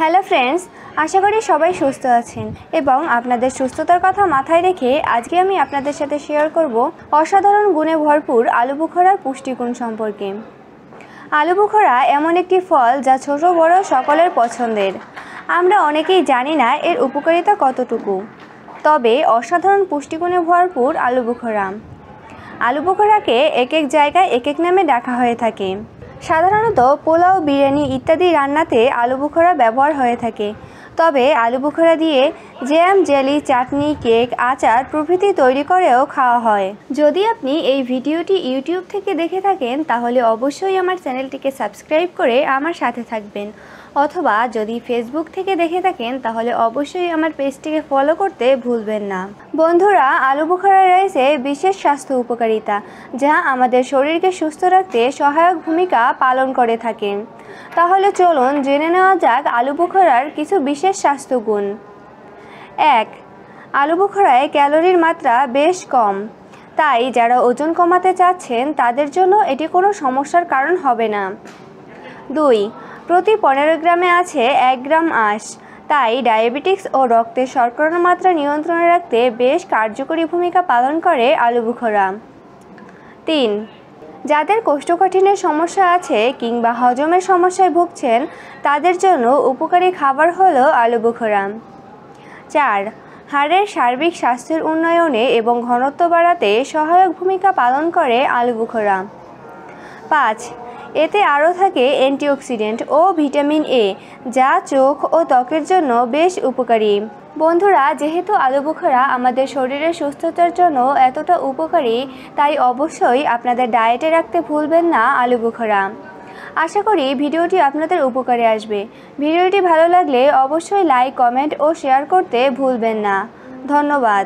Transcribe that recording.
Hello friends, আশা করি সবাই সুস্থ আছেন এবং আপনাদের সুস্থতার কথা মাথায় রেখে আজকে আমি আপনাদের সাথে শেয়ার করব অসাধারণ গুণে ভরপুর আলু বুখারার পুষ্টিগুণ সম্পর্কে। আলু বুখারা এমন একটি ফল যা ছোট বড় সকলের পছন্দের। আমরা অনেকেই জানি না এর উপকারিতা কতটুকু। তবে অসাধারণ পুষ্টিগুণে ভরপুর আলু বুখারা। আলু বুখারাকে এক এক জায়গায় এক এক নামে ডাকা হয়ে থাকে। সাধারণত পোলাও, বিরিয়ানি ইত্যাদি রান্নাতে আলু বুখারা ব্যবহার হয়ে থাকে। তবে আলু বুখারা দিয়ে জ্যাম, জেলি, চাটনি, কেক, আচার প্রভৃতি তৈরি করেও খাওয়া হয়। যদি আপনি এই ভিডিওটি ইউটিউব থেকে দেখে থাকেন তাহলে অবশ্যই আমার চ্যানেলটিকে সাবস্ক্রাইব করে আমার সাথে থাকবেন, অথবা যদি ফেসবুক থেকে দেখে থাকেন তাহলে অবশ্যই আমার পেজটিকে ফলো করতে ভুলবেন না। বন্ধুরা, আলু বুখারা রয়েছে বিশেষ স্বাস্থ্য উপকারিতা যা আমাদের শরীরকে সুস্থ রাখতে সহায়ক ভূমিকা পালন করে থাকে। তাহলে চলুন জেনে নেওয়া যাক আলু বুখারার কিছু বিশেষ স্বাস্থ্যগুণ। 1. আলু বুখারায় ক্যালোরির মাত্রা বেশ কম, তাই যারা ওজন কমাতে চাচ্ছেন তাদের জন্য এটি কোনো সমস্যার কারণ হবে না। 2. প্রতি 15 গ্রামে আছে 1 গ্রাম আঁশ, তাই ডায়াবেটিক্স ও রক্তে শর্করার মাত্রা নিয়ন্ত্রণে রাখতে বেশ কার্যকরী ভূমিকা পালন করে আলু বুখারা। 3. যাদের কোষ্ঠকাঠিন্যের সমস্যা আছে কিংবা হজমের সমস্যায় ভুগছেন তাদের জন্য উপকারী খাবার হলো আলু বুখারা। 4. হাড়ের সার্বিক স্বাস্থ্যের উন্নয়নে এবং ঘনত্ব বাড়াতে সহায়ক ভূমিকা পালন করে আলু বুখারা। 5. এতে আরও থাকে অ্যান্টিঅক্সিডেন্ট ও ভিটামিন এ, যা চোখ ও ত্বকের জন্য বেশ উপকারী। বন্ধুরা, যেহেতু আলু বুখারা আমাদের শরীরের সুস্থতার জন্য এতটা উপকারী, তাই অবশ্যই আপনাদের ডায়েটে রাখতে ভুলবেন না আলু বুখারা। আশা করি ভিডিওটি আপনাদের উপকারে আসবে। ভিডিওটি ভালো লাগলে অবশ্যই লাইক, কমেন্ট ও শেয়ার করতে ভুলবেন না। ধন্যবাদ।